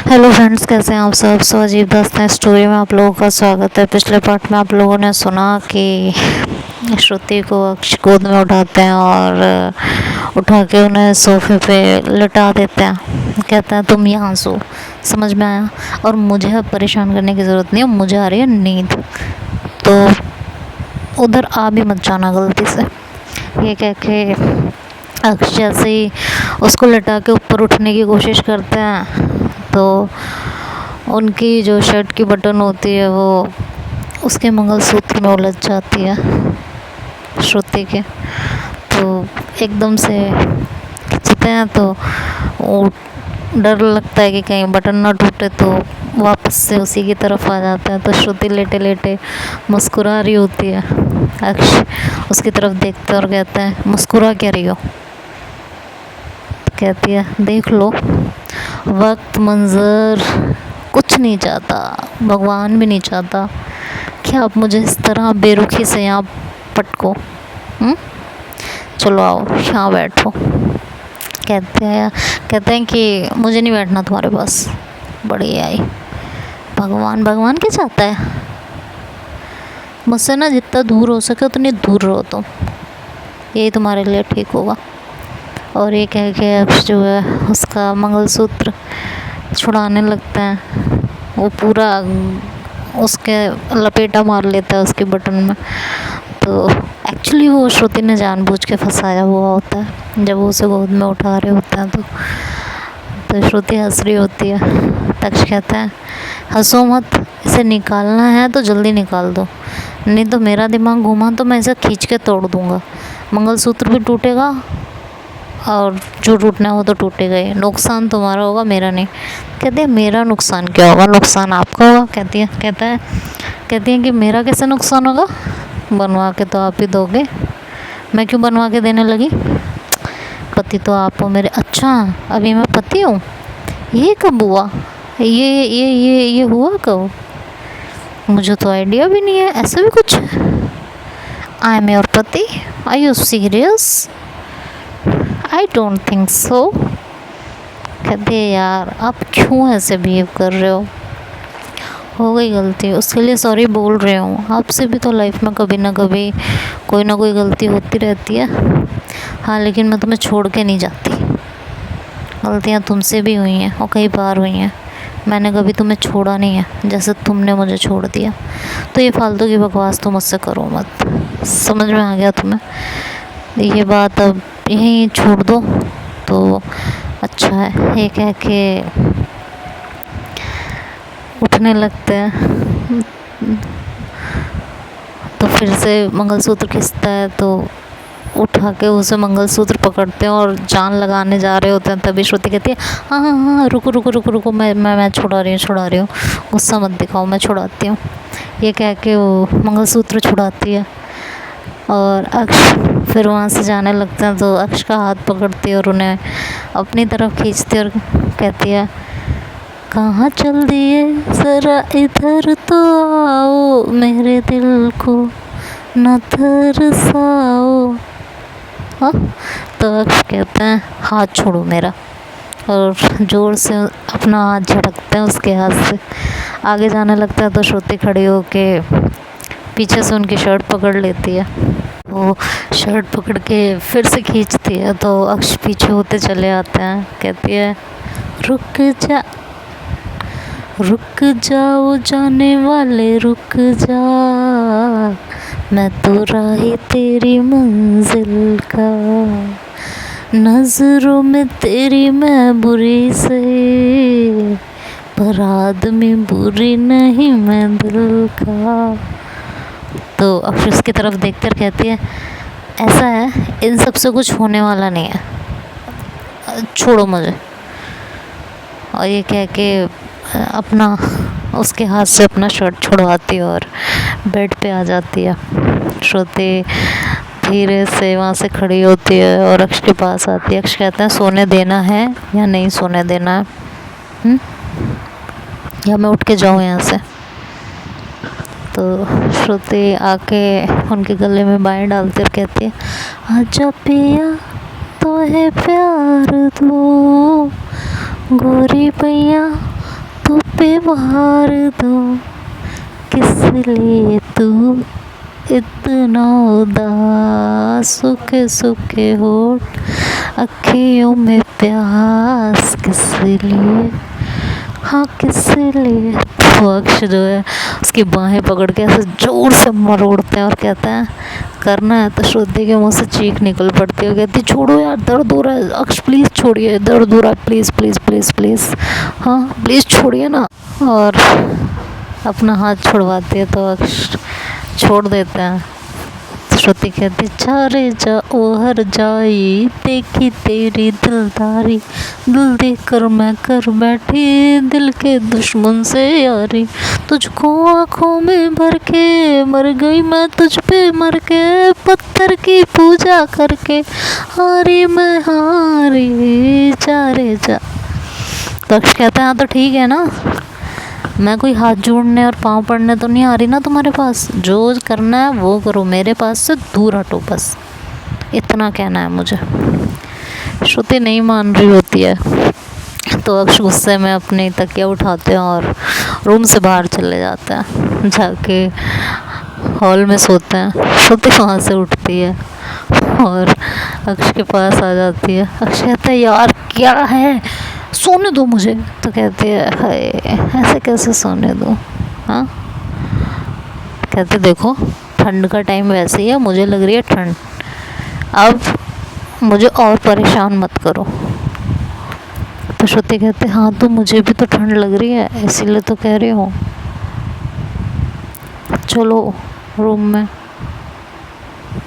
Hello friends, कैसे हैं आप सब। अजीब दास्तान स्टोरी में आप लोगों का स्वागत है। पिछले पार्ट में आप लोगों ने सुना कि श्रुति को अक्ष गोद में उठाते हैं और उठा के उन्हें सोफे पे लिटा देते हैं। कहते हैं तुम यहाँ सो। समझ में आया। और मुझे अब परेशान करने की ज़रूरत नहीं है, मुझे आ रही है नींद, तो उधर आ भी मत जाना गलती से। ये कह के अक्ष जैसे ही उसको लिटा के ऊपर उठने की कोशिश करते हैं तो उनकी जो शर्ट की बटन होती है वो उसके मंगलसूत्र में उलझ जाती है श्रुति के। तो एकदम से खींचते हैं तो वो डर लगता है कि कहीं बटन ना टूटे, तो वापस से उसी की तरफ आ जाता है। तो श्रुति लेटे लेटे मुस्कुरा रही होती है। अक्ष उसकी तरफ देखते और कहते हैं मुस्कुरा क्या रही हो। कहती है देख लो, वक्त मंजर कुछ नहीं चाहता, भगवान भी नहीं चाहता कि आप मुझे इस तरह बेरुखी से यहाँ पटको। चलो आओ यहाँ बैठो। कहते हैं कि मुझे नहीं बैठना तुम्हारे पास। बड़ी आई भगवान भगवान क्या चाहता है। मुझसे ना जितना दूर हो सके उतनी दूर रहो तुम, यही तुम्हारे लिए ठीक होगा। और ये कह के अब जो है उसका मंगलसूत्र छुड़ाने लगते हैं। वो पूरा उसके लपेटा मार लेता है उसके बटन में। तो एक्चुअली वो श्रुति ने जानबूझ के फंसाया हुआ होता है। जब वो उसे गोद में उठा रहे होते हैं तो श्रुति हंस रही होती है। तक्ष कहता है हंसो मत, इसे निकालना है तो जल्दी निकाल दो, नहीं तो मेरा दिमाग घूमा तो मैं इसे खींच के तोड़ दूँगा। मंगलसूत्र भी टूटेगा और जो टूटना है वो तो टूटेगा ही। नुकसान तुम्हारा होगा, मेरा नहीं। कहती है मेरा नुकसान क्या होगा, नुकसान आपका होगा। कहती है कि मेरा कैसे नुकसान होगा, बनवा के तो आप ही दोगे, मैं क्यों बनवा के देने लगी। पति तो आप हो मेरे। अच्छा अभी मैं पति हूँ, ये कब हुआ, ये हुआ कब, मुझे तो आइडिया भी नहीं है ऐसा भी कुछ। आई एम योर पति, are you serious. I don't think so. कहते हैं यार आप क्यों ऐसे बिहेव कर रहे हो गई गलती, उसके लिए सॉरी बोल रहे हूँ। आपसे भी तो लाइफ में कभी ना कभी कोई ना कोई गलती होती रहती है। हाँ लेकिन मैं तुम्हें छोड़ के नहीं जाती। गलतियाँ तुमसे भी हुई हैं और कई बार हुई हैं, मैंने कभी तुम्हें छोड़ा नहीं है जैसे तुमने मुझे छोड़ दिया। तो ये फालतू की बकवास तुम मुझसे करो मत। समझ में आ गया तुम्हें, ये बात अब यहीं छोड़ दो तो अच्छा है। ये कह के उठने लगते हैं तो फिर से मंगलसूत्र खींचता है तो उठा के उसे मंगलसूत्र पकड़ते हैं और जान लगाने जा रहे होते हैं। तभी श्रुति कहती है हाँ हाँ हाँ रुको, मैं छुड़ा रही हूँ, गुस्सा मत दिखाओ, मैं छुड़ाती हूँ। ये कह के वो मंगलसूत्र छुड़ाती है और अक्ष फिर वहाँ से जाने लगते हैं। तो अक्ष का हाथ पकड़ती है और उन्हें अपनी तरफ खींचती है और कहती है कहाँ चल दिए, ज़रा इधर तो आओ, मेरे दिल को न तरसाओ। हाँ तो अक्ष कहते हैं हाथ छोड़ो मेरा, और ज़ोर से अपना हाथ झटकते हैं उसके हाथ से। आगे जाने लगता है तो श्रुति खड़ी होके पीछे से उनकी शर्ट पकड़ लेती है। वो शर्ट पकड़ के फिर से खींचती है तो अक्ष पीछे होते चले आते हैं। कहती है रुक जाओ जाने वाले रुक जा, मैं तो राही तेरी मंजिल का, नज़रों में तेरी मैं बुरी से, पर आदमी बुरी नहीं मैं दिल का। तो अक्ष की तरफ देखकर कहती है ऐसा है इन सब से कुछ होने वाला नहीं है, छोड़ो मुझे। और ये कह के अपना उसके हाथ से अपना शर्ट छुड़वाती है और बेड पे आ जाती है। श्रुति धीरे से वहाँ से खड़ी होती है और अक्ष के पास आती है। अक्ष कहते हैं सोने देना है या नहीं सोने देना है, या मैं उठ के जाऊँ यहाँ से। तो श्रुति आके उनके गले में बाएं डालती और कहती है आजा पिया तो है प्यार दो, गोरी पैया तो पे वार दो, किस लिए तू इतना उदास, सूखे सूखे होठ, अखियों में प्यास, किस लिए, हाँ किस लिए। तो अक्ष जो है उसकी बाहें पकड़ के ऐसे जोर से मरोड़ते हैं और कहते हैं करना है। तो श्रुति के मुंह से चीख निकल पड़ती है, कहती छोड़ो यार, दर्द हो रहा है, अक्ष प्लीज़ छोड़िए, दर्द हो रहा है, प्लीज़ प्लीज़ प्लीज़ प्लीज़, हाँ प्लीज़ छोड़िए ना। और अपना हाथ छुड़वाती है तो अक्ष छोड़ देते हैं। श्रुति कहती जा रे जा ओ हर जाई, देखी तेरी दिलदारी, दिल देख कर मैं कर बैठी, दिल के दुश्मन से यारी, तुझको आँखों में भर के मर गई मैं तुझ पे मर के, पत्थर की पूजा करके हारी मैं हारी, जा रे जा। तो अक्ष कहते हैं हाँ तो ठीक है ना, मैं कोई हाथ जोड़ने और पाँव पड़ने तो नहीं आ रही ना तुम्हारे पास, जो करना है वो करो, मेरे पास से दूर हटो, बस इतना कहना है मुझे। श्रुति नहीं मान रही होती है तो अक्ष गुस्से में अपनी तकिया उठाते हैं और रूम से बाहर चले जाते हैं, जाके हॉल में सोते हैं। श्रुति वहाँ से उठती है और अक्ष के पास आ जाती है। अक्ष कहता है यार क्या है, सोने दो मुझे। तो कहती है हाय ऐसे कैसे सोने दो, हाँ। कहते देखो ठंड का टाइम वैसे ही है, मुझे लग रही है ठंड, अब मुझे और परेशान मत करो। तो श्रुति कहते हाँ तो मुझे भी तो ठंड लग रही है, इसीलिए तो कह रही हूँ, चलो रूम में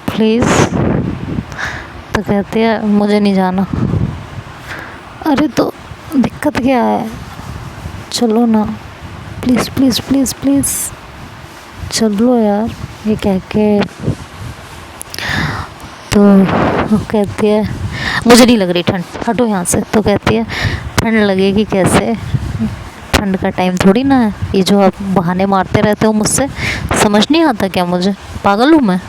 प्लीज़। तो कहती है मुझे नहीं जाना। अरे तो दिक्कत क्या है, चलो ना प्लीज़ प्लीज़ प्लीज़ प्लीज़ चलो यार, ये कह के तो कहती है मुझे नहीं लग रही ठंड, हटो यहाँ से। तो कहती है ठंड लगेगी कैसे, ठंड का टाइम थोड़ी ना है, ये जो आप बहाने मारते रहते हो मुझसे, समझ नहीं आता क्या मुझे, पागल हूँ मैं?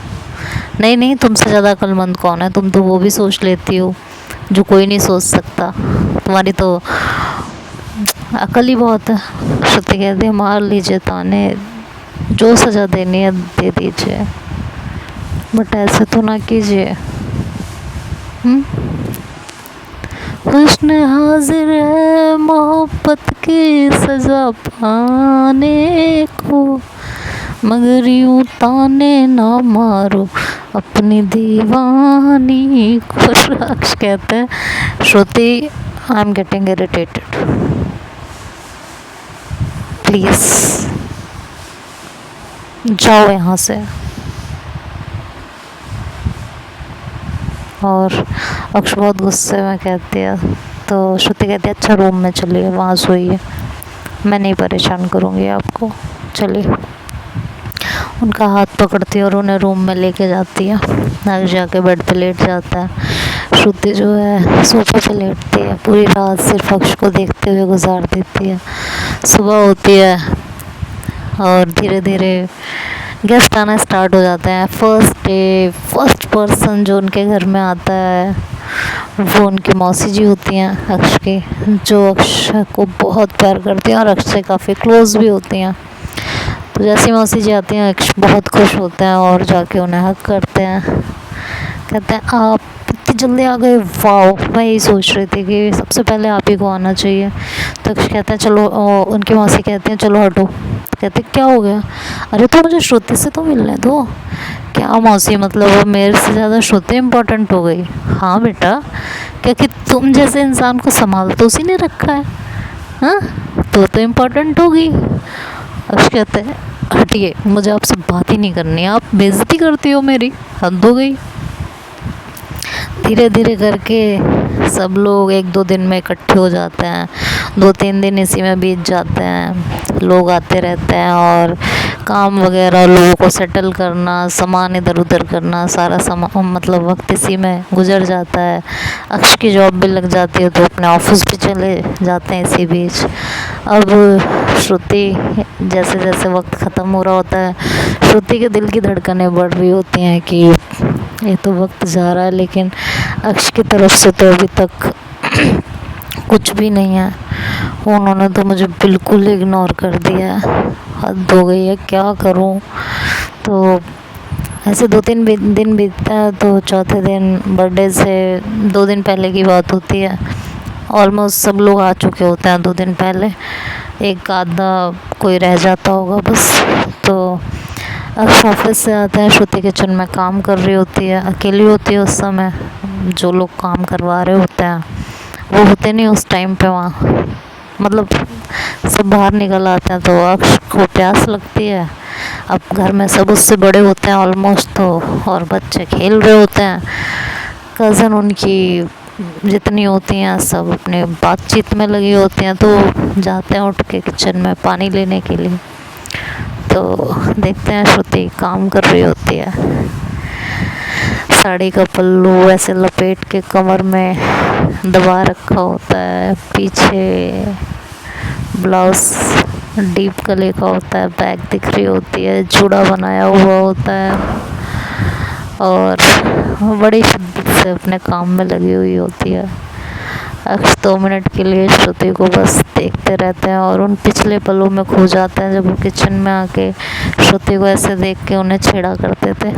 नहीं नहीं, तुमसे ज़्यादा अक्लमंद कौन है, तुम तो वो भी सोच लेती हो जो कोई नहीं सोच सकता, तुम्हारी तो अकल ही बहुत है। श्रुति कहती है मार लीजिए ताने, जो सज़ा देनी है दे दीजिए, बट ऐसे तो ना कीजिए। हुस्न हाजिर है मोहब्बत की सज़ा पाने को, मगर यूँ ताने ना मारो अपनी दीवानी को। अक्ष कहते हैं Shruti I am getting irritated, please जाओ यहाँ से। और अक्ष बहुत गुस्से में कहती है, तो श्रुति कहती है अच्छा रूम में चलिए, वहाँ सोइए, मैं नहीं परेशान करूँगी आपको, चलिए। उनका हाथ पकड़ती है और उन्हें रूम में लेके जाती है। अक्ष जाके बेड पे लेट जाता है। श्रुति जो है सोफे पे लेटती है, पूरी रात सिर्फ अक्ष को देखते हुए गुजार देती है। सुबह होती है और धीरे धीरे गेस्ट आना स्टार्ट हो जाते हैं। फर्स्ट डे फर्स्ट पर्सन जो उनके घर में आता है वो उनकी मौसी जी होती हैं अक्ष की, जो अक्ष को बहुत प्यार करती हैं और अक्ष से काफ़ी क्लोज भी होती हैं। तो जैसी मौसी जी आती हैं अक्ष बहुत खुश होते हैं और जाके उन्हें हक करते हैं, कहते हैं आप इतनी जल्दी आ गए, वाह मैं यही सोच रही थी कि सबसे पहले आप ही को आना चाहिए। तो अक्ष कहते हैं चलो, उनकी मौसी कहती हैं चलो हटो। कहते क्या हो गया, अरे तो मुझे श्रुति से तो मिलने दो। क्या मौसी मतलब मेरे से ज़्यादा श्रुति इम्पोर्टेंट हो गई? हाँ बेटा, क्योंकि तुम जैसे इंसान को संभाल तो उसी ने रखा है, हाँ तो इम्पोर्टेंट होगी। अक्ष कहते हैं हटिए, मुझे आपसे बात ही नहीं करनी, आप बेइज्जती करती हो मेरी, हद हो गई। धीरे धीरे करके सब लोग एक दो दिन में इकट्ठे हो जाते हैं, 2-3 दिन इसी में बीत जाते हैं, लोग आते रहते हैं और काम वगैरह लोगों को सेटल करना, सामान इधर उधर करना, सारा सामान मतलब वक्त इसी में गुजर जाता है। अक्ष की जॉब भी लग जाती है तो अपने ऑफिस भी चले जाते हैं इसी बीच। अब श्रुति जैसे जैसे वक्त ख़त्म हो रहा होता है, श्रुति के दिल की धड़कनें बढ़ रही होती हैं कि ये तो वक्त जा रहा है, लेकिन अक्ष की तरफ से तो अभी तक कुछ भी नहीं है। उन्होंने तो मुझे बिल्कुल इग्नोर कर दिया है। हद हो गई है, क्या करूं। तो ऐसे 2-3 दिन बीतता है, तो चौथे दिन बर्थडे से 2 दिन पहले की बात होती है। ऑलमोस्ट सब लोग आ चुके होते हैं 2 दिन पहले, एक आधा कोई रह जाता होगा बस। तो अक्ष ऑफिस से आता है, श्रुति किचन में काम कर रही होती है, अकेली होती है उस समय। जो लोग काम करवा रहे होते हैं वो होते नहीं उस टाइम पे वहाँ, मतलब सब बाहर निकल आते हैं। तो अक्ष को प्यास लगती है। अब घर में सब उससे बड़े होते हैं ऑलमोस्ट, तो और बच्चे खेल रहे होते हैं। कज़न उनकी जितनी होती हैं सब अपने बातचीत में लगी होती हैं। तो जाते हैं उठ के किचन में पानी लेने के लिए। तो देखते हैं श्रुति काम कर रही होती है, साड़ी का पल्लू ऐसे लपेट के कमर में दबा रखा होता है, पीछे ब्लाउज डीप गले का होता है, बैक दिख रही होती है, चूड़ा बनाया हुआ होता है, और बड़ी शिद्दत से अपने काम में लगी हुई होती है। अक्ष 2 मिनट के लिए श्रुति को बस देखते रहते हैं और उन पिछले पलों में खो जाते हैं जब वो किचन में आके श्रुति को ऐसे देख के उन्हें छेड़ा करते थे।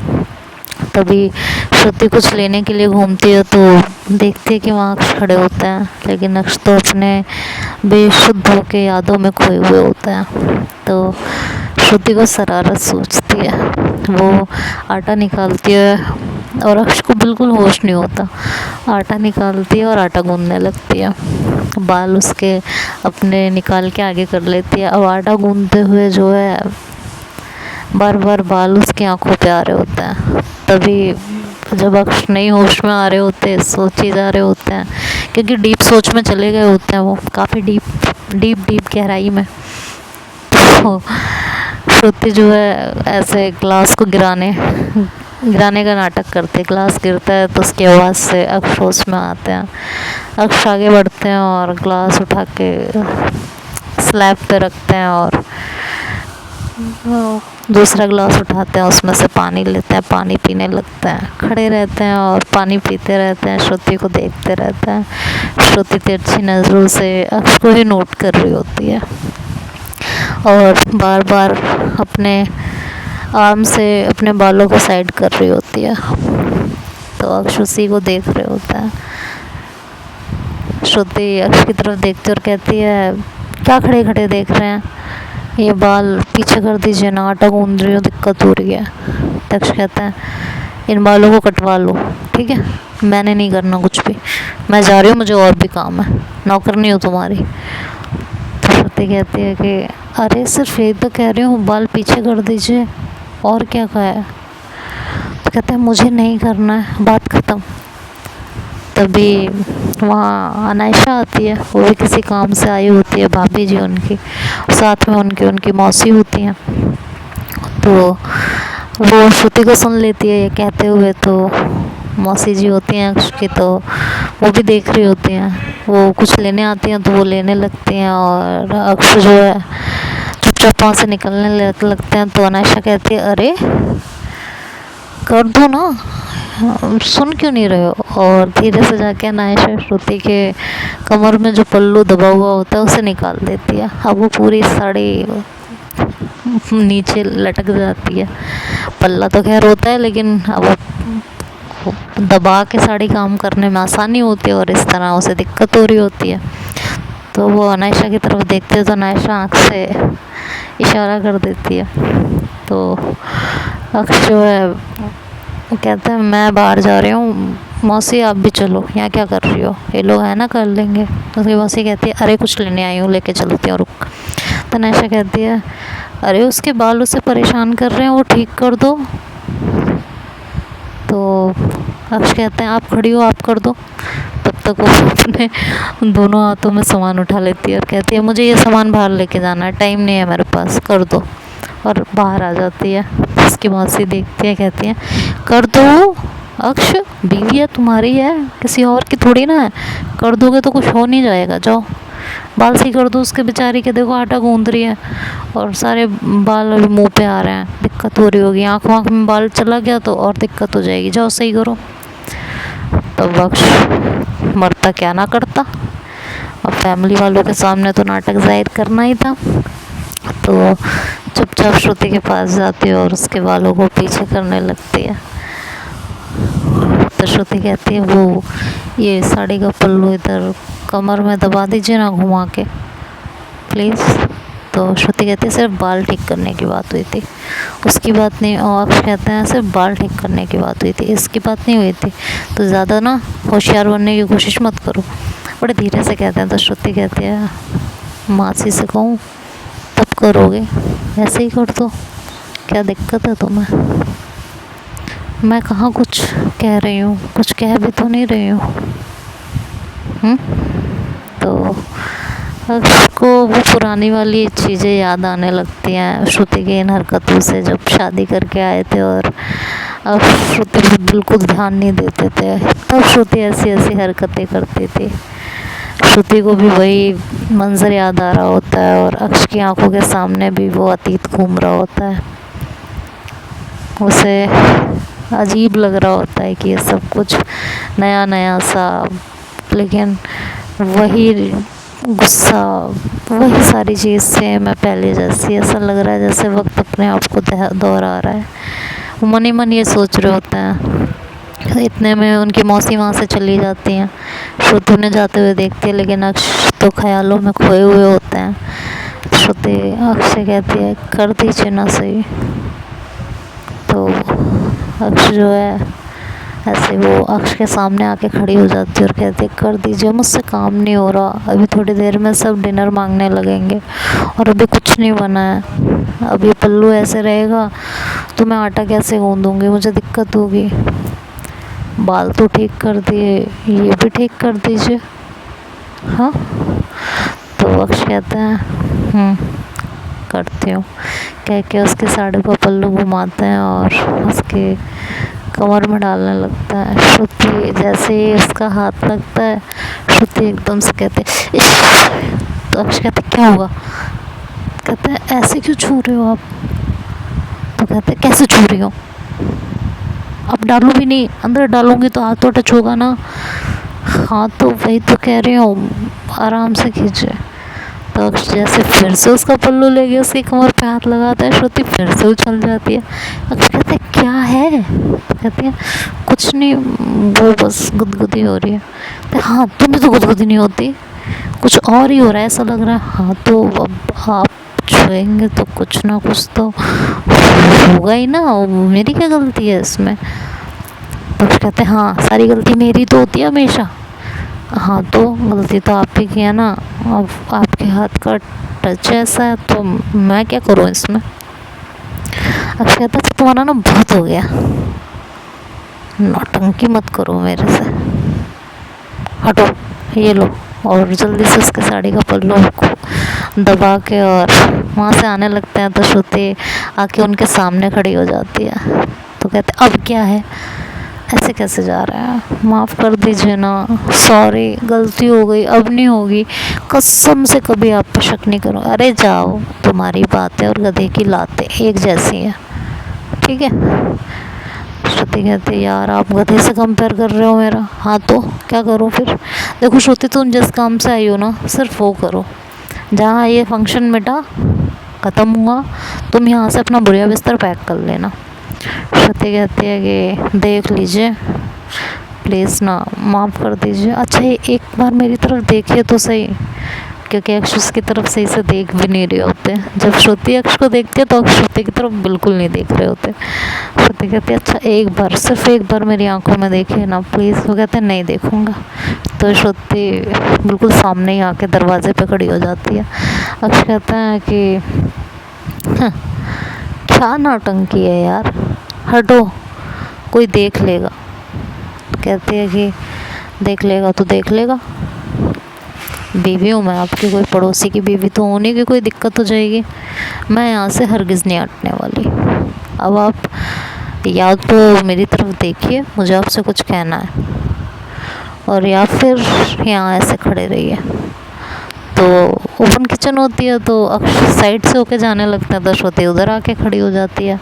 तभी श्रुति कुछ लेने के लिए घूमती है तो देखती है कि वहाँ अक्ष खड़े होते हैं, लेकिन अक्ष तो अपने बेशुद्ध होके यादों में खोए हुए होते हैं। तो श्रुति को शरारत सूझती है, वो आटा निकालती है और अक्ष को बिल्कुल होश नहीं होता। आटा निकालती है और आटा गूंदने लगती है, बाल उसके अपने निकाल के आगे कर लेती है। अब आटा गूंदते हुए जो है बार बार बाल उसकी आंखों पे आ रहे होते हैं। तभी जब अक्ष नहीं होश में आ रहे होते, सोचे जा रहे होते हैं, क्योंकि डीप सोच में चले गए होते हैं वो, काफ़ी डीप गहराई में। तो श्रुति जो है ऐसे ग्लास को गिराने का नाटक करते, ग्लास गिरता है तो उसकी आवाज़ से अक्ष होश में आते हैं। अक्ष आगे बढ़ते हैं और ग्लास उठा के स्लैब पे रखते हैं और दूसरा ग्लास उठाते हैं, उसमें से पानी लेते हैं, पानी पीने लगते हैं। खड़े रहते हैं और पानी पीते रहते हैं, श्रुति को देखते रहते हैं। श्रुति तिरछी नज़रों से अक्ष को ही नोट कर रही होती है और बार बार अपने आर्म से अपने बालों को साइड कर रही होती है। तो अक्ष उसी को देख रहे होता है। श्रुति अक्ष की तरफ देखती और कहती है, क्या खड़े खड़े देख रहे हैं, ये बाल पीछे कर दीजिए ना, आटा गूंद रही हो, दिक्कत हो रही है। अक्ष कहता है, इन बालों को कटवा लो, ठीक है, मैंने नहीं करना कुछ भी, मैं जा रही हूँ, मुझे और भी काम है, नौकर नहीं हूँ तुम्हारी। तो श्रुति कहती है कि अरे सिर्फ एक तो कह रही हूँ, बाल पीछे कर दीजिए, और क्या कहा है। तो कहते हैं मुझे नहीं करना है, बात ख़त्म। तभी वहाँ अनायशा आती है, वो भी किसी काम से आई होती है, भाभी जी उनकी, साथ में उनकी मौसी होती हैं। तो वो श्रुति को सुन लेती है ये कहते हुए। तो मौसी जी होती हैं अक्ष की, तो वो भी देख रही होती हैं, वो कुछ लेने आती हैं तो वो लेने लगती हैं और अक्ष जो है चुपचाप वहाँ से निकलने लगते हैं। तो अनायशा कहती है, अरे कर दो ना, सुन क्यों नहीं रहे हो। और धीरे से जाके अनायशा श्रुति के कमर में जो पल्लू दबा हुआ होता है उसे निकाल देती है। अब वो पूरी साड़ी नीचे लटक जाती है, पल्ला तो खैर होता है, लेकिन अब दबा के साड़ी काम करने में आसानी होती है और इस तरह उसे दिक्कत हो रही होती है। तो वो अनायशा की तरफ देखते हैं तो अनायशा आँख से इशारा कर देती है। तो अक्ष जो है वो कहता है, मैं बाहर जा रही हूँ, मौसी आप भी चलो, यहाँ क्या कर रही हो, ये लोग है ना कर लेंगे। तो उसकी मौसी कहती है, अरे कुछ लेने आई हूँ, लेके चलती हूँ, रुक। तो अनायशा कहती है, अरे उसके बाल उसे परेशान कर रहे हैं, वो ठीक कर दो। तो अक्ष कहते हैं, आप खड़ी हो, आप कर दो। तब तक वो अपने दोनों हाथों में सामान उठा लेती है और कहती है, मुझे ये सामान बाहर लेके जाना है, टाइम नहीं है मेरे पास, कर दो। और बाहर आ जाती है। उसकी मौसी देखती है, कहती है, कर दो अक्ष, बीवी है तुम्हारी, है किसी और की थोड़ी ना है, कर दोगे तो कुछ हो नहीं जाएगा, जाओ बाल सी कर दो उसके बेचारी के, देखो आटा गूंद रही है और सारे बाल अभी मुंह पे आ रहे हैं, दिक्कत हो रही होगी, आँख वाँख में बाल चला गया तो और दिक्कत हो जाएगी, जाओ सही करो। तो अक्ष मरता क्या ना करता, अब फैमिली वालों के सामने तो नाटक जाहिर करना ही था, तो चुपचाप श्रुति के पास जाती है और उसके बालों को पीछे करने लगती है। तो श्रुति कहती है वो ये साड़ी का पल्लू इधर कमर में दबा दीजिए ना घुमा के प्लीज़। तो श्रुति कहती है सिर्फ बाल ठीक करने की बात हुई थी, उसकी बात नहीं। और अक्ष कहते हैं सिर्फ बाल ठीक करने की बात हुई थी, इसकी बात नहीं हुई थी, तो ज़्यादा ना होशियार बनने की कोशिश मत करो। बड़े धीरे से कहते हैं। तो श्रुति कहती है मासी से कहूँ तब करोगे, ऐसे ही कर दो, क्या दिक्कत है तुम्हें? मैं कहाँ कुछ कह रही हूँ, कुछ कह भी तो नहीं रही हूँ। तो अक्ष को वो पुरानी वाली चीज़ें याद आने लगती हैं श्रुति की इन हरकतों से, जब शादी करके आए थे और अब श्रुति पर बिल्कुल ध्यान नहीं देते थे, तब श्रुति ऐसी ऐसी हरकतें करती थी। श्रुति को भी वही मंजर याद आ रहा होता है और अक्ष की आंखों के सामने भी वो अतीत घूम रहा होता है। उसे अजीब लग रहा होता है कि ये सब कुछ नया नया सा, लेकिन वही गुस्सा, वही सारी चीज़ सेम है पहले जैसी। ऐसा लग रहा है जैसे वक्त अपने आप को दोहरा रहा है। वो मन ही मन ये सोच रहे होते हैं। इतने में उनकी मौसी वहाँ से चली जाती हैं, श्रुति उन्हें जाते हुए देखती है, लेकिन अक्ष तो ख्यालों में खोए हुए होते हैं। श्रुति अक्ष से कहती है कर दीजिए ना सही। तो अक्ष जो है ऐसे वो अक्ष के सामने आके खड़ी हो जाती है और कहती है कर दीजिए, मुझसे काम नहीं हो रहा, अभी थोड़ी देर में सब डिनर मांगने लगेंगे और अभी कुछ नहीं बना है। अब ये पल्लू ऐसे रहेगा तो मैं आटा कैसे गूंदूँगी, मुझे दिक्कत होगी। बाल तो ठीक कर दिए, ये भी ठीक कर दीजिए। हाँ, तो अक्ष कहते हैं करती हूँ, कह के उसके साड़ी का पल्लू घुमाते हैं और उसके कमर में डालने लगता है। श्रुति जैसे ही उसका हाथ लगता है, श्रुति एकदम से कहते हैं। तो अक्ष कहते क्या हुआ? कहते हैं ऐसे क्यों छू रहे हो आप? तो कहते हैं कैसे छू रही हो? अब डालो भी नहीं, अंदर डालूंगी तो हाथ तो टच होगा ना। हाँ तो वही तो कह रही हूँ, आराम से खींचे। तो अक्ष जैसे फिर से उसका पल्लू लेके उसकी कमर पे हाथ लगाता है, श्रुति फिर से उछल जाती है। अक्ष कहते हैं क्या है? तो कहती है कुछ नहीं, वो बस गुदगुदी हो रही है। तो हाँ तुम्हें तो गुदगुदी नहीं होती, कुछ और ही हो रहा है ऐसा लग रहा है। हाँ तो अब आप छुएंगे तो कुछ ना कुछ तो होगा ही ना, मेरी क्या गलती है इसमें? तो कहते हैं हाँ सारी गलती मेरी तो होती है हमेशा। हाँ तो गलती तो आप ही की है ना, अब आपके हाथ का टच ऐसा है तो मैं क्या करूँ इसमें? अक्ष कहता है तुम्हारा ना बहुत हो गया, नौटंकी मत करो मेरे से, हटो ये लो। और जल्दी से उसके साड़ी का पल्लू को दबा के और वहाँ से आने लगते हैं। तो श्रुति आके उनके सामने खड़ी हो जाती है। तो कहते अब क्या है, ऐसे कैसे जा रहा है, माफ़ कर दीजिए ना, सॉरी गलती हो गई, अब नहीं होगी, कसम से कभी आप पर शक नहीं करूँ। अरे जाओ, तुम्हारी बातें और गधे की लातें एक जैसी हैं, ठीक है? श्रुति कहती यार आप गधे से कंपेयर कर रहे हो मेरा। हाँ तो क्या करूँ फिर? देखो श्रुति तुम जिस काम से आई हो ना सिर्फ वो करो, जहाँ ये फंक्शन मिटा ख़त्म हुआ तुम यहाँ से अपना बुढ़िया बिस्तर पैक कर लेना। श्रुति कहती है कि देख लीजिए प्लीज़ ना, माफ़ कर दीजिए। अच्छा एक बार मेरी तरफ देखिए तो सही, क्योंकि अक्ष उसकी तरफ सही से देख भी नहीं रहे होते। जब श्रुति अक्ष को देखती है तो अक्ष श्रुति की तरफ बिल्कुल नहीं देख रहे होते। श्रुति कहती है अच्छा एक बार, सिर्फ एक बार मेरी आंखों में देखिए ना प्लीज़। वो कहते हैं नहीं देखूँगा। तो श्रुति बिल्कुल सामने ही आके दरवाजे पे खड़ी हो जाती है। अक्ष कहता है कि क्या नौटंकी है यार, हटो कोई देख लेगा। तो कहती है कि देख लेगा तो देख लेगा, बीवी हूँ मैं आपकी, कोई पड़ोसी की बीवी तो होने की कोई दिक्कत हो जाएगी, मैं यहाँ से हरगिज़ नहीं हटने वाली। अब आप या तो मेरी तरफ देखिए, मुझे आपसे कुछ कहना है, और या फिर यहाँ ऐसे खड़े रहिए। तो ओपन किचन होती है तो अक्सर साइड से होके जाने लगता है, तो श्रुति उधर आके खड़ी हो जाती है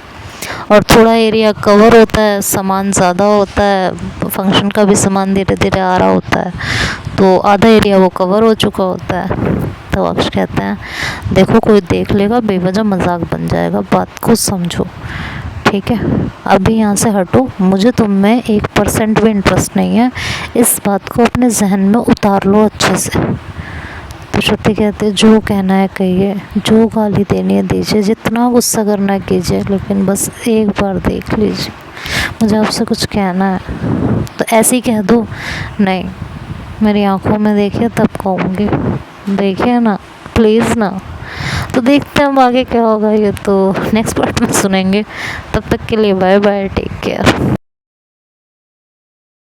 और थोड़ा एरिया कवर होता है, सामान ज़्यादा होता है, फंक्शन का भी सामान धीरे धीरे आ रहा होता है। तो आधा एरिया वो कवर हो चुका होता है। तो अक्ष कहते हैं देखो कोई देख लेगा, बेवजह मजाक बन जाएगा, बात को समझो, ठीक है। अभी यहाँ से हटो, मुझे तुम में 1% भी इंटरेस्ट नहीं है, इस बात को अपने जहन में उतार लो अच्छे से। तो श्रुति कहते जो कहना है कहिए, जो गाली देनी है दीजिए, जितना गुस्सा करना है कीजिए, लेकिन बस एक बार देख लीजिए, मुझे आपसे कुछ कहना है। तो ऐसे ही कह दो, नहीं मेरी आंखों में देखिए तब कहूँगी, देखिए ना प्लीज़ ना। तो देखते हैं हम आगे क्या होगा, ये तो नेक्स्ट पार्ट में सुनेंगे। तब तक के लिए बाय बाय, टेक केयर।